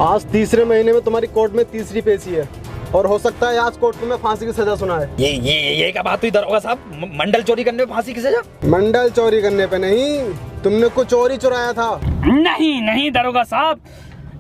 आज तीसरे महीने में तुम्हारी कोर्ट में तीसरी पेशी है और हो सकता है आज कोर्ट में फांसी की सजा सुना है। ये क्या बात हुई दरोगा साहब? मंडल चोरी करने पे फांसी की सजा? मंडल चोरी करने पे नहीं, तुमने कुछ और ही चुराया था। नहीं दरोगा साहब,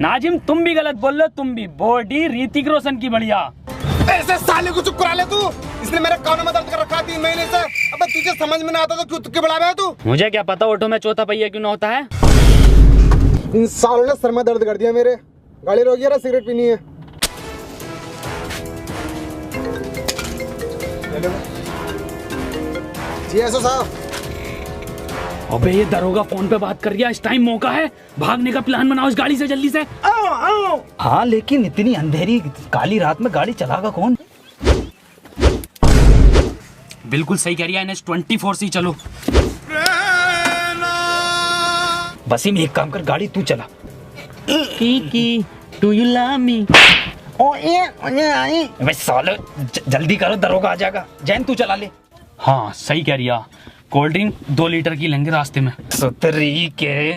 नाजिम तुम भी गलत बोल रहे हो। तुम भी बॉडी ऋतिक रोशन की बढ़िया। ऐसे साले को चुप करा ले तू, इसने मेरे कानों में दर्द कर रखा 3 महीने से। अबे तुझे समझ में ना आता तो क्यों तुक्के बढ़ा रहा है तू? मुझे क्या पता ऑटो में चौथा पहिया क्यों ना होता है। इन सालों ने सर में दर्द कर दिया मेरे। गाड़ी रोकी है, सिगरेट पीनी है। जी एसओ साहब। अबे ये दरोगा फोन पे बात कर रहा है, इस टाइम मौका है, भागने का प्लान बनाओ इस गाड़ी से जल्दी से। आओ। हाँ लेकिन इतनी अंधेरी काली रात में गाड़ी चलागा कौन? बिल्कुल सही कह रही है, NH24 से चलो। वसीम एक काम कर, गाड़ी तू चला। की डू यू लव मी? साले जल्दी करो, दरोगा आ जाएगा। जैन तू चला ले। हाँ सही कह रही है, कोल्ड ड्रिंक 2 लीटर की लेंगे रास्ते में। सुतरी के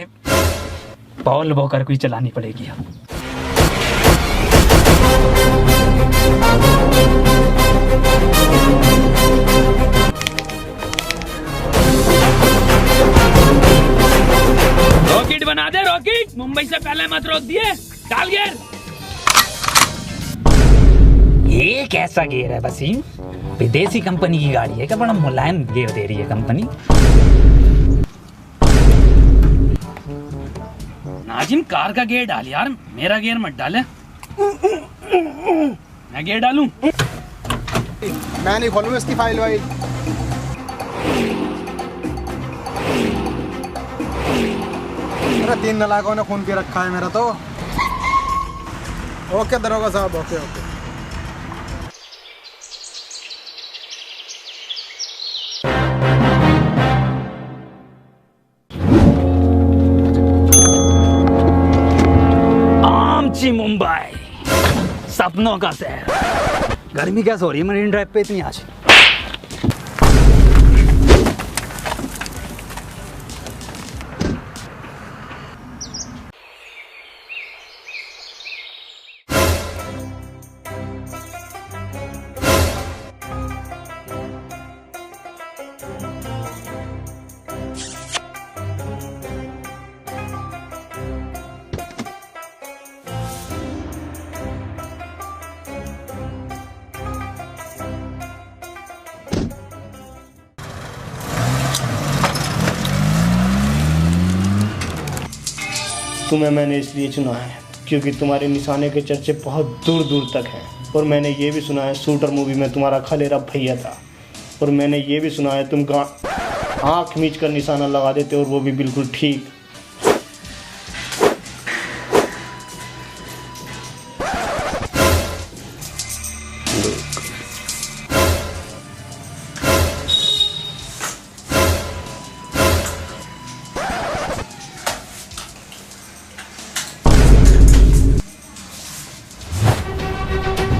पॉल वॉकर को ही चलानी पड़ेगी। रॉकेट बना दे रॉकेट, मुंबई से पहले मत रोक दिए। डाल गियर। ये कैसा गियर है वसीम? विदेशी कंपनी की गाड़ी है क्या? बड़ा मुलायम गियर दे रही है कंपनी। नाजिम कार का गियर डाल यार, मेरा गियर मत डाले। मैं गियर डालूं? मैं नहीं खोलूंगा इसकी फाइल वाइल। अरे 3 नालायकों ने खून पी रखा है मेरा तो। ओके दरोगा साहब, ओके। आमची मुंबई, सपनों का शहर। गर्मी कैसे हो रही है मरीन ड्राइव पे इतनी आज? तुम्हें मैंने इसलिए चुना है क्योंकि तुम्हारे निशाने के चर्चे बहुत दूर दूर तक हैं। और मैंने ये भी सुना है शूटर मूवी में तुम्हारा खलेरा भैया था। और मैंने ये भी सुना है तुम आँख मीच कर निशाना लगा देते और वो भी बिल्कुल ठीक।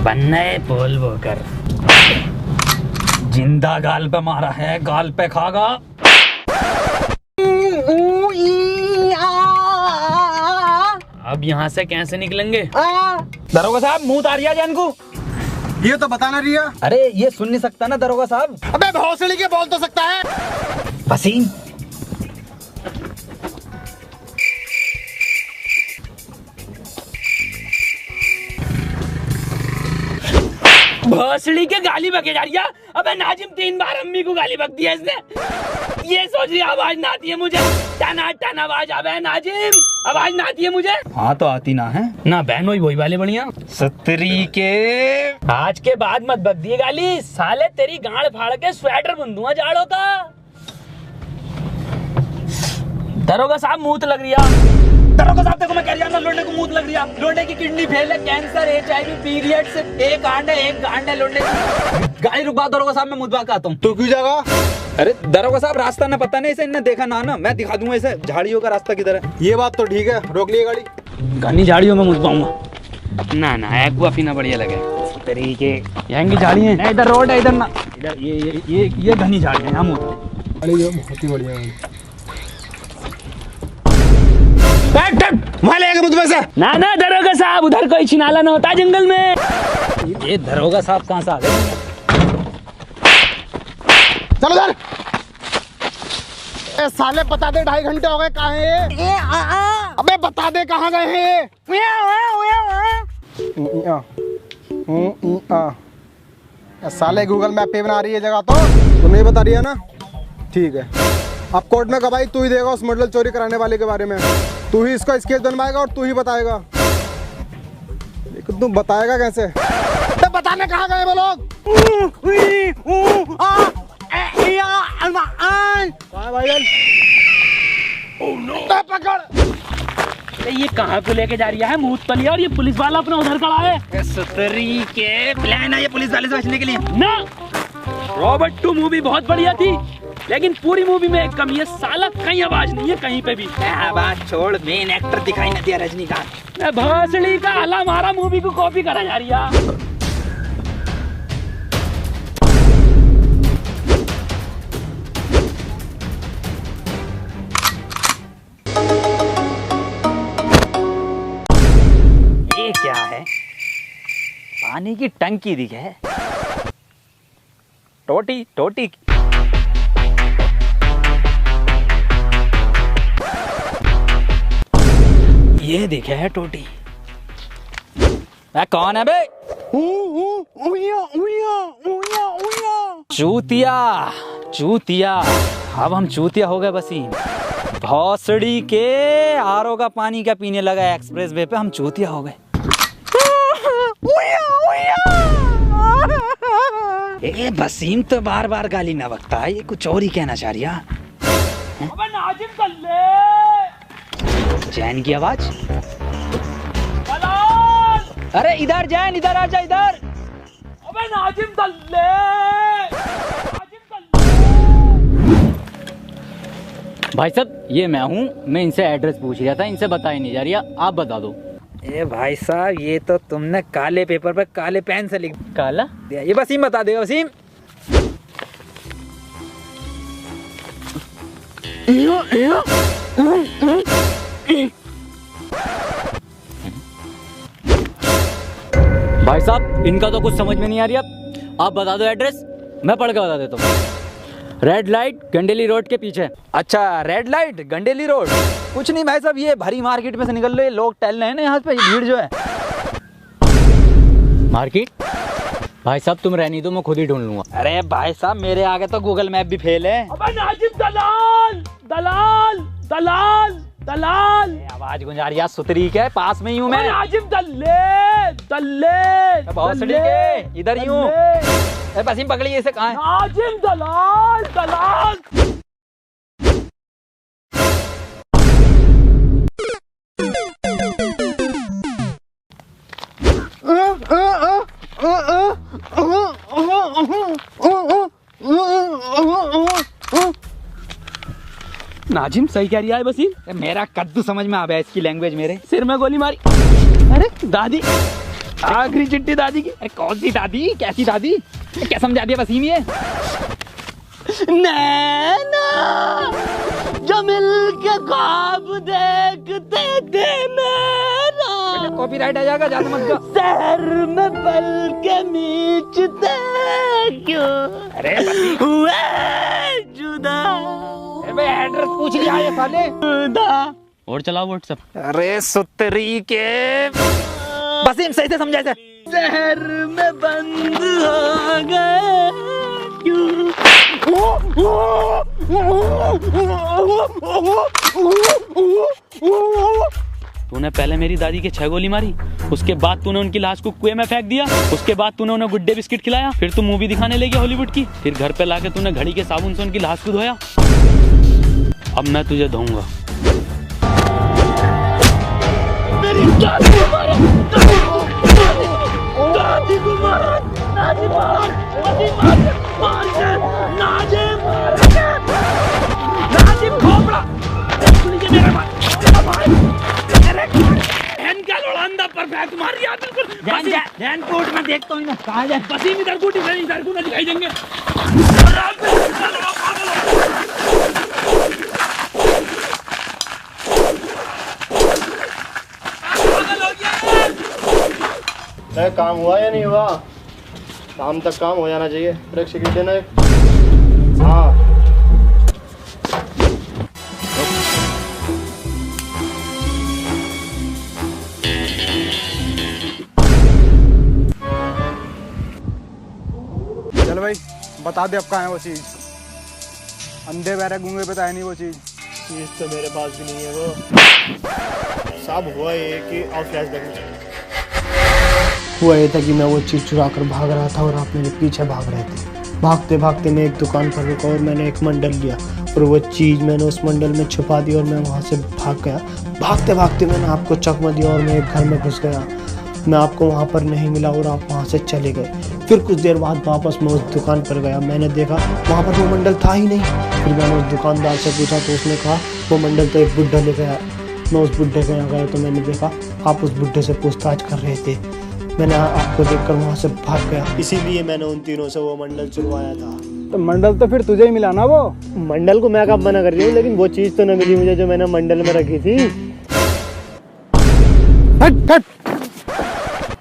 बनने पोल वॉकर जिंदा गाल पे मारा है, गाल पे खागा। अब यहाँ से कैसे निकलेंगे? दरोगा साहब मुंह उतारिया जान को। ये तो बताना रिया। अरे ये सुन नहीं सकता ना दरोगा साहब। अबे भौसड़ी के बोल तो सकता है। वसीम भोसड़ी के गाली बके जा रही है। अबे नाजिम 3 बार अम्मी को गाली बक दिया इसने। ये सोच रही आवाज ना आती है मुझे। टना टना आवाज आवे है नाजिम, आवाज ना आती है मुझे। हाँ तो आती ना है ना बहन वही वाले बढ़िया। सतरी के आज के बाद मत बक दिए गाली, साले तेरी गांड फाड़ के स्वेटर बुंदूंगा जाड़ों का। दरोगा साहब मुंह लग रही है। दरोगा साहब देखो मैं कह रहा हूं ना, लोंडे को मुंह लग रही है। लोंडे की किडनी फेल है, कैंसर, HIV, पीरियड्स, एक गांड है लोंडे की। गाड़ी रुकवा दरोगा साहब, मैं मुद्दा आता हूँ। तू क्यों जागा? अरे दरोगा साहब रास्ता ना पता नहीं, इसे इन्हें देखा ना मैं दिखा दूंगा इसे झाड़ियों का रास्ता किधर है। ये बात तो ठीक है, रोक लिए गाड़ी। घनी झाड़ियों में मुझ पाऊंगा ना ना, एक्वा पीना बढ़िया लगे तरीके। यहाँ की झाड़ी है, इधर रोड है, इधर ना, इधर ये घनी झाड़ी है। हम बहुत ही बढ़िया। वहाँ ले के मुझ में से। ना ना दरोगा साहब, उधर कोई छिनाला ना होता जंगल में। ये दरोगा साहब कहाँ से आ गए? चलो उधर। ए साले बता दे, 2.5 घंटे हो गए, कहाँ है ये? अबे बता दे कहाँ गए हैं ये? साले गूगल मैप पे बना रही है जगह, तो नहीं बता रही है ना? ठीक है, अब कोर्ट में गवाही तू ही देगा उस मॉडल चोरी कराने वाले के बारे में। तू ही इसका स्केच बनवाएगा और तू ही बताएगा। लेकिन तू बताएगा कैसे? तो बताने कहाँ गए वो लोग? भाईजान पकड़। ये कहाँ को लेके जा रही है मूतपली, और ये पुलिस वाला अपना उधर खड़ा है। सुतरी के प्लान है ये पुलिस वाले से बचने के लिए ना। रॉबर्ट 2 मूवी बहुत बढ़िया थी, लेकिन पूरी मूवी में एक कमी है, साला कहीं आवाज नहीं है कहीं पे भी। बात छोड़, मेन एक्टर दिखाई न दिया रजनीकांत। भोसड़ी का हला मारा मूवी को कॉपी करा जा रही है। ये क्या है? पानी की टंकी दिखे। टोटी टोटी ये दिखे है टोटी। कौन है बे? चूतिया चूतिया। अब हम चूतिया हो गए वसीम। भौसड़ी के आरओ का पानी का पीने लगा एक्सप्रेस वे पे, हम चूतिया हो गए। ए वसीम तो बार बार गाली ना बकता है, ये कुछ और ही कहना चाह रही है। जैन की आवाज। अरे इधर जैन, इधर आ जा इधर। अबे नाजिम दल्ले। भाई साहब ये मैं हूँ, मैं इनसे एड्रेस पूछ रहा था, इनसे बताई नहीं जा रही, आप बता दो। ए भाई साहब, ये तो तुमने काले पेपर पर काले पेन से लिख काला दिया। ये वसीम बता देगा। वसीम भाई साहब इनका तो कुछ समझ में नहीं आ रही, आप बता दो एड्रेस, मैं पढ़ के बता देता हूँ। रेड लाइट गंडेली रोड के पीछे। अच्छा, रेड लाइट गंडेली रोड। कुछ नहीं भाई साहब, ये भरी मार्केट में से निकल रहे लोग टहल रहे हैं ना यहाँ पे, भीड़ जो है। मार्केट? भाई साहब तुम रहनी दो, मैं खुद ही ढूंढ लूंगा। अरे भाई साहब मेरे आगे तो गूगल मैप भी फेल है। अबे नाजिम दलाल दलाल दलाल दलाल। आवाज गुंजा रही है सुतरी के, पास में ही हूँ मैं। नाजिम दल्ले दल्ले भौसड़ी के इधर ही हूँ। वसीम पकड़िए इसे, कहाँ है? नाजिम दलाल दलाल। नाजिम सही कह रही है वसीम। मेरा कद्दू समझ में आ गया इसकी लैंग्वेज मेरे। सिर में गोली मारी। अरे दादी, आखिरी चिट्ठी दादी की। अरे कौन सी दादी, कैसी दादी? क्या समझा दिया वसीम ये? नैना जो मिलके ख्वाब देखते थे मेरा, कॉपीराइट आ जाएगा, ज्यादा मत गा। शहर में पल के मीचते क्यों अरे हुए जुदा। एड्रेस पूछ लिया ये साले। और चलाओ व्हाट्सएप। अरे सुतरी के वसीम सही से समझा इसे। शहर में बंद हो गए क्यों। तूने पहले मेरी दादी के 6 गोली मारी, उसके बाद तूने उनकी लाश को कुएं में फेंक दिया, उसके बाद तूने उन्हें गुड्डे बिस्किट खिलाया, फिर तू मूवी दिखाने ले गया हॉलीवुड की, फिर घर पे लाके तूने घड़ी के साबुन से उनकी लाश को धोया। अब मैं तुझे धोऊंगा। मेरी दादी को मारा, दादी को मारा, दादी मार, दादी मार के, नाजिम मार के, नाजिम खोपड़ा, सुनिए मेरे बात, मेरे बहन का लोड़ांदा पर बैक मार दिया बिल्कुल। ध्यान कोर्ट में देखता हूँ ना, कहाँ जाए? वसीम इधर को ना दिखाई देंगे। काम हुआ या नहीं हुआ? शाम तक काम हो जाना चाहिए। ब्रेक सिगरेट देना एक। हाँ चल भाई बता दे अब कहाँ है वो चीज़। अंधे बहरे गूंगे पे तो है नहीं वो चीज़। चीज़ तो मेरे पास भी नहीं है वो। साहब हुआ ये कि और फ्लैशबैक में चलें। हुआ ये था कि मैं वो चीज़ चुरा कर भाग रहा था और आप मेरे पीछे भाग रहे थे। भागते भागते मैं एक दुकान पर रुका और मैंने एक मंडल लिया और वो चीज़ मैंने उस मंडल में छुपा दी और मैं वहाँ से भाग गया। भागते भागते मैंने आपको चकमा दिया और मैं एक घर में घुस गया। मैं आपको वहाँ पर नहीं मिला और आप वहाँ से चले गए। फिर कुछ देर बाद वापस मैं उस दुकान पर गया। मैंने देखा वहाँ पर वो मंडल था ही नहीं। फिर मैंने उस दुकानदार से पूछा तो उसने कहा वो मंडल तो एक बुड्ढा ले गया। मैं उस बुड्ढे के यहाँ गया तो मैंने देखा आप उस बुड्ढे से पूछताछ कर रहे थे। मैंने आपको देखकर वहाँ से भाग गया। इसीलिए मैंने उन तीनों से वो मंडल चुरवाया था। तो मंडल तो फिर तुझे ही मिला ना वो। मंडल को मैं कब मना कर रही हूँ, लेकिन वो चीज़ तो न मिली मुझे जो मैंने मंडल में रखी थी। हट हट।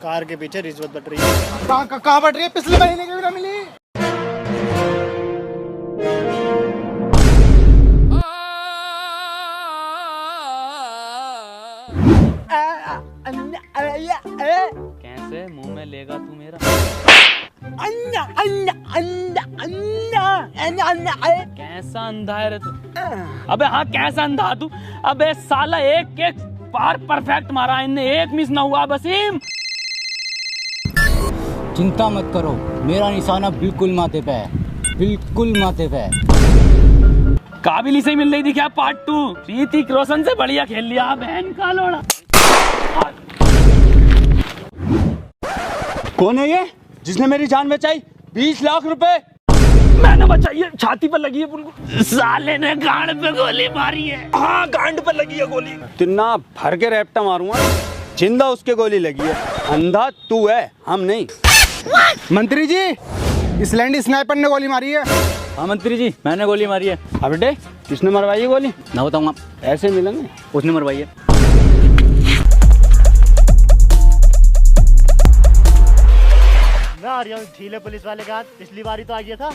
कार के पीछे रिश्वत बट रही है। कहाँ बट रही है? पिछले महीने की भी ना मिली। कैसे मुंह में लेगा तू मेरा? कैसा अंधा है रे तू? अबे हाँ कैसा अंधा तू? अबे साला एक एक बार परफेक्ट मारा, इनने एक मिस ना हुआ। वसीम चिंता मत करो, मेरा निशाना बिल्कुल माथे पे है, बिल्कुल माथे पे है। काबिल ही से मिल रही थी क्या पार्ट 2? ऋतिक रोशन से बढ़िया खेल लिया बहन का लोड़ा। कौन है ये जिसने मेरी जान बचाई? 20 लाख रुपए मैंने बचाई है, छाती पर लगी है उनको। साले ने गांड पे गोली मारी है। हाँ गांड पर लगी है गोली। तिन्ना भर के रैप्टा मारूंगा, जिंदा उसके गोली लगी है। अंधा तू है, हम नहीं। मंत्री जी इस लैंडी स्नाइपर ने गोली मारी है। हाँ मंत्री जी मैंने गोली मारी है। अब बेटे किसने मरवाई है गोली? ना बताऊंगा, ऐसे मिलेंगे। उसने मरवाई है। मैं आ रहा हूँ ढीले पुलिस वाले का। पिछली बारी तो आ गया था।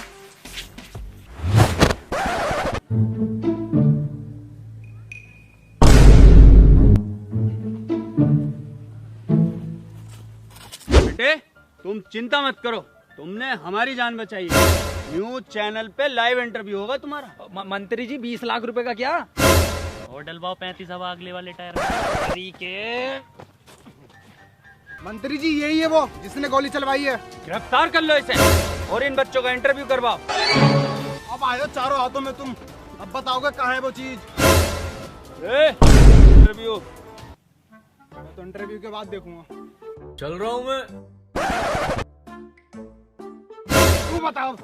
बेटे तुम चिंता मत करो, तुमने हमारी जान बचाई है। न्यूज चैनल पे लाइव इंटरव्यू होगा तुम्हारा। मंत्री जी 20 लाख रुपए का क्या? और डलवाओ 35 हवा अगले वाले टायर। मंत्री जी यही है वो जिसने गोली चलवाई है। गिरफ्तार कर लो इसे और इन बच्चों का इंटरव्यू करवाओ। अब आए हो चारों हाथों में तुम, अब बताओगे कहाँ है वो चीज? इंटरव्यू मैं तो इंटरव्यू के बाद देखूंगा। चल रहा हूँ मैं। तू बताओ।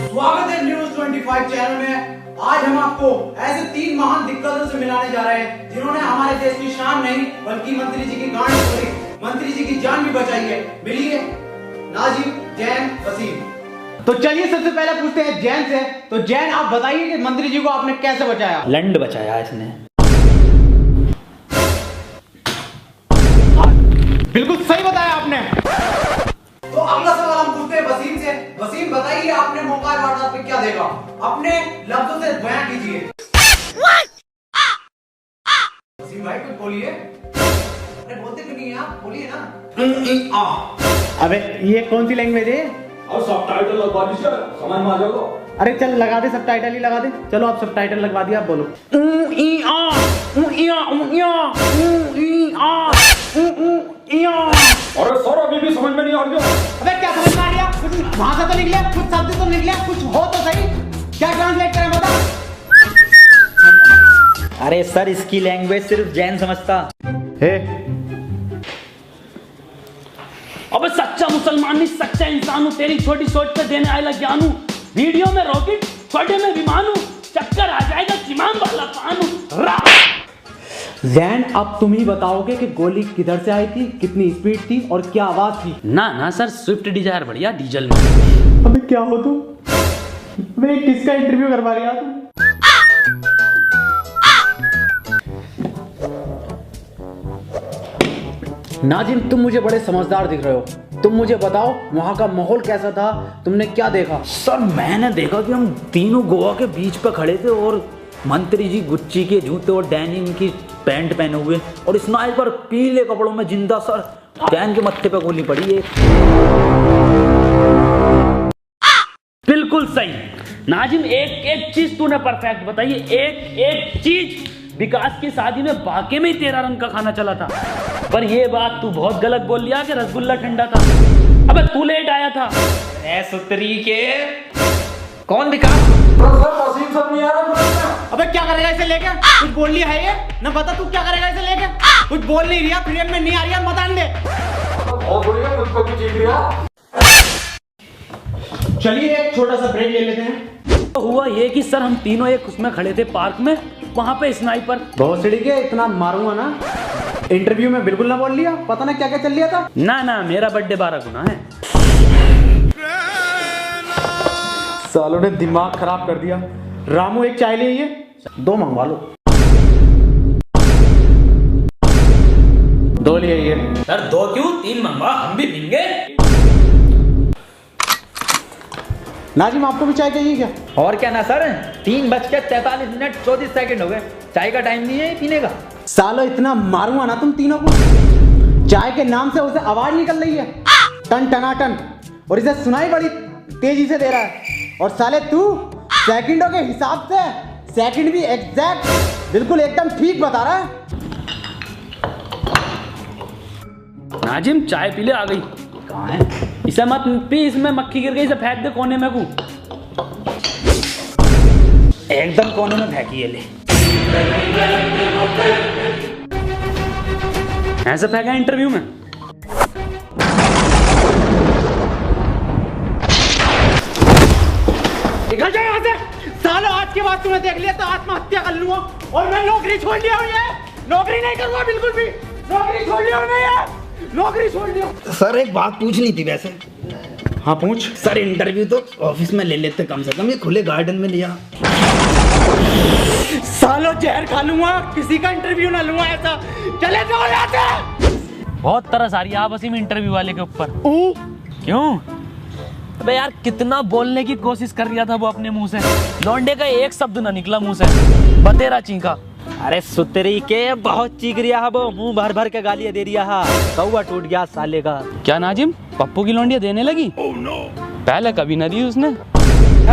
स्वागत है न्यूज 25 चैनल में। आज हम आपको ऐसे 3 महान दिग्गजों से मिलाने जा रहे हैं जिन्होंने हमारे देश की शान नहीं बल्कि मंत्री जी की गांड तोड़ी, मंत्री जी की जान भी बचाई है। मिलिए नाजिम, जैन, वसीम। तो चलिए सबसे पहले पूछते हैं जैन से। तो जैन आप बताइए कि मंत्री जी को आपने कैसे बचाया? लंड बचाया इसने। बिल्कुल सही बताया आपने। तो अगला सवाल हम पूछते हैं वसीम से। वसीम बताइए आपने मौका वारदात पे क्या देखा? अपने लफ्जों से बयान कीजिए। वसीम भाई कुछ बोलिए। अरे बोलते क्यों नहीं आप? बोलिए ना। अबे ये कौन सी लैंग्वेज है? और सबटाइटल लगवा दीजिए, समझ में आ जाएगा। अरे चल लगा दे, सबटाइटल ही लगा दे। चलो आप सबटाइटल लगवा दिया, आप बोलो। अरे सर अभी भी समझ में नहीं आ रही है। अबे क्या समझ में आ रहा? कुछ भाषा तो निकले, कुछ शब्द तो निकले, कुछ हो तो सही। क्या ट्रांसलेट करें बता? अरे सर इसकी लैंग्वेज सिर्फ जैन समझता। अबे सच्चा मुसलमान नहीं, सच्चा इंसान हूँ। तेरी छोटी सोच पे देने आएगा ज्ञान हूँ। वीडियो में रॉकेट, छोटे में विमान हूँ। चक्कर आ जाएगा जिमाम वाला पान हूँ। जैन अब तुम ही बताओगे कि गोली किधर से आई थी, कितनी स्पीड थी और क्या आवाज थी? ना ना सर स्विफ्ट डिजायर बढ़िया डीजल में। अबे क्या हो तुम? मैं किसका इंटरव्यू करवा रही तुम? नाजिम, तुम मुझे बड़े समझदार दिख रहे हो। तुम मुझे बताओ वहाँ का माहौल कैसा था, तुमने क्या देखा? सर मैंने देखा कि हम तीनों गोवा के बीच पे खड़े थे और मंत्री जी गुच्ची के जूते और डेनिम की पैंट पहने हुए और स्नाइपर पीले कपड़ों में जिंदा। सर डैन के मत्थे पे गोली पड़ी है। बिल्कुल सही नाजिम, एक एक चीज तूने परफेक्ट बताई है, एक एक चीज। विकास की शादी में वाकई में ही तेरा रंग का खाना चला था, पर ये बात तू बहुत गलत बोल लिया कि रसगुल्ला ठंडा था। अबे तू लेट आया था। सुतरी के कौन विकास? अबे क्या करेगा इसे लेके? कुछ बोल लिया है ये ना? बता तू क्या करेगा इसे लेके? कुछ बोल नहीं रहा, फ्रेम में नहीं आ रही है, मत आने दे। चलिए एक छोटा सा ब्रेक ले लेते हैं। तो हुआ ये कि सर हम तीनों एक उसमें खड़े थे पार्क में, वहां पे स्नाइपर। भोसड़ी के इतना मारूंगा ना, इंटरव्यू में बिल्कुल ना बोल लिया, पता ना क्या क्या चल लिया था। ना ना, मेरा बर्थडे 12 गुना है। सालों ने दिमाग खराब कर दिया। रामू एक चाय ले आइए, 2 मंगवा लो। 2 ले आइए। सर 2 क्यों, 3 मंगवा, हम भी पीएंगे। नाजिम आपको भी चाय चाहिए क्या? और क्या ना सर, 3:43 हो गए, चाय का टाइम नहीं है पीने का। सालो इतना मारूंगा ना तुम तीनों को। चाय के नाम से उसे आवाज निकल रही है टन टनाटन, और इसे सुनाई बड़ी तेजी से दे रहा है। और साले तू सेकंडों के हिसाब से सेकंड भी एग्जैक्ट बिल्कुल एकदम ठीक बता रहा है। नाजिम चाय पी ले, आ गई। कहाँ है? इसे मत पी, इसमें मक्खी गिर गई, इसे फेंक दे कोने में। को एकदम कोने में फेंकी है। ले ऐसे फेंका इंटरव्यू में। निकल जाए यहाँ से। सालों आज के बाद तूने देख लिया तो आत्महत्या कर लूंगा, और मैं नौकरी छोड़ लिया हूँ। ये नौकरी नहीं करूंगा बिल्कुल भी, नौकरी छोड़ लिया हूँ मैं, ये नौकरी छोड़ लिया। सर एक बात पूछनी थी वैसे। हाँ पूछ। सर इंटरव्यू तो ऑफिस में ले लेते कम से कम, ये खुले गार्डन में लिया। सालों जहर खा लूंगा, किसी का इंटरव्यू ना लूंगा ऐसा। चले जाओ यहाँ से। बहुत तरस आ रही है वसीम इंटरव्यू वाले के ऊपर। क्यों? अबे यार कितना बोलने की कोशिश कर रहा था वो अपने मुंह से, लौंडे का एक शब्द ना निकला मुंह से, बतेरा चीखा। अरे सुतरी के बहुत चीख रिया है वो, मुंह भर भर के गालियां दे रिया है। कौवा टूट गया साले का। क्या नाजिम, पप्पू की लौंडिया देने लगी? पहले कभी ना दी उसने।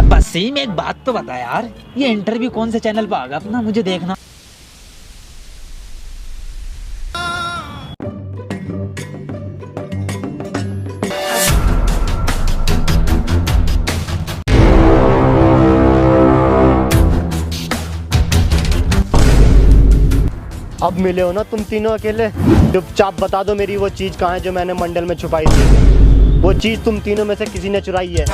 वसीम एक बात तो बता यार, ये इंटरव्यू कौन से चैनल पे आगा अपना, मुझे देखना। अब मिले हो ना तुम तीनों अकेले, चुपचाप बता दो मेरी वो चीज कहाँ है जो मैंने मंडल में छुपाई थी। वो चीज तुम तीनों में से किसी ने चुराई है,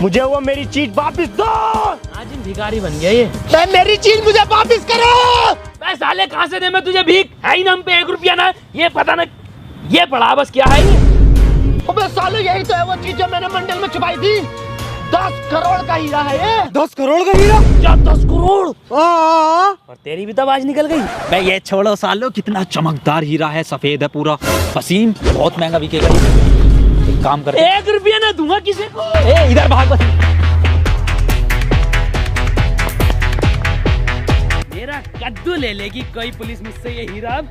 मुझे वो मेरी चीज वापस दो। आज भिखारी बन गया ये। मेरी चीज मुझे वापस करो। मैं साले कहाँ से दे मैं तुझे भीख? है ही ना हम पे 1 रुपया ना, ये पता ना ये पड़ा बस क्या है ये। अबे साले यही तो है वो चीज जो मैंने मंडल में छुपाई थी। 10 करोड़ का हीरा है ये। 10 करोड़ का हीरा? क्या 10 करोड़? और तेरी भी तो आवाज निकल गई। मैं ये छोड़ो सालो, कितना चमकदार हीरा है, सफेद है पूरा। वसीम बहुत महंगा बिकेगा ये। एक काम कर, 1 रुपया ना दूंगा किसी को। इधर भाग। मेरा कद्दू ले लेगी कोई पुलिस मुझसे ये हीरा अब।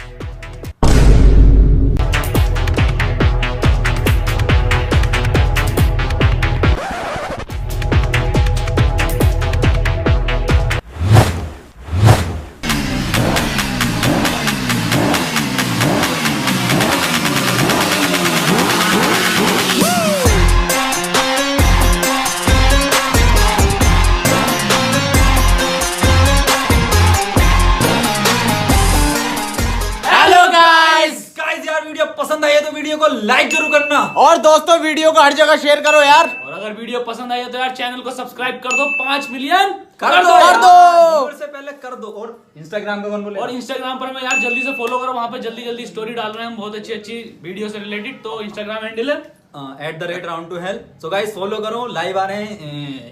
पसंद आई तो वीडियो को लाइक जरूर करना, और दोस्तों वीडियो को हर जगह शेयर करो यार। और अगर वीडियो पसंद आई तो यार चैनल को सब्सक्राइब कर दो। 5 मिलियन कर दो से पहले कर दो। और इंस्टाग्राम पे कौन बोले? और इंस्टाग्राम पर मैं यार जल्दी से फॉलो करो, वहां पे जल्दी जल्दी स्टोरी डाल रहे हैं हम बहुत अच्छी अच्छी वीडियो से रिलेटेड। तो इंस्टाग्राम हैंडल है @round2hell। सो गाइस फॉलो करो, लाइव आ रहे हैं।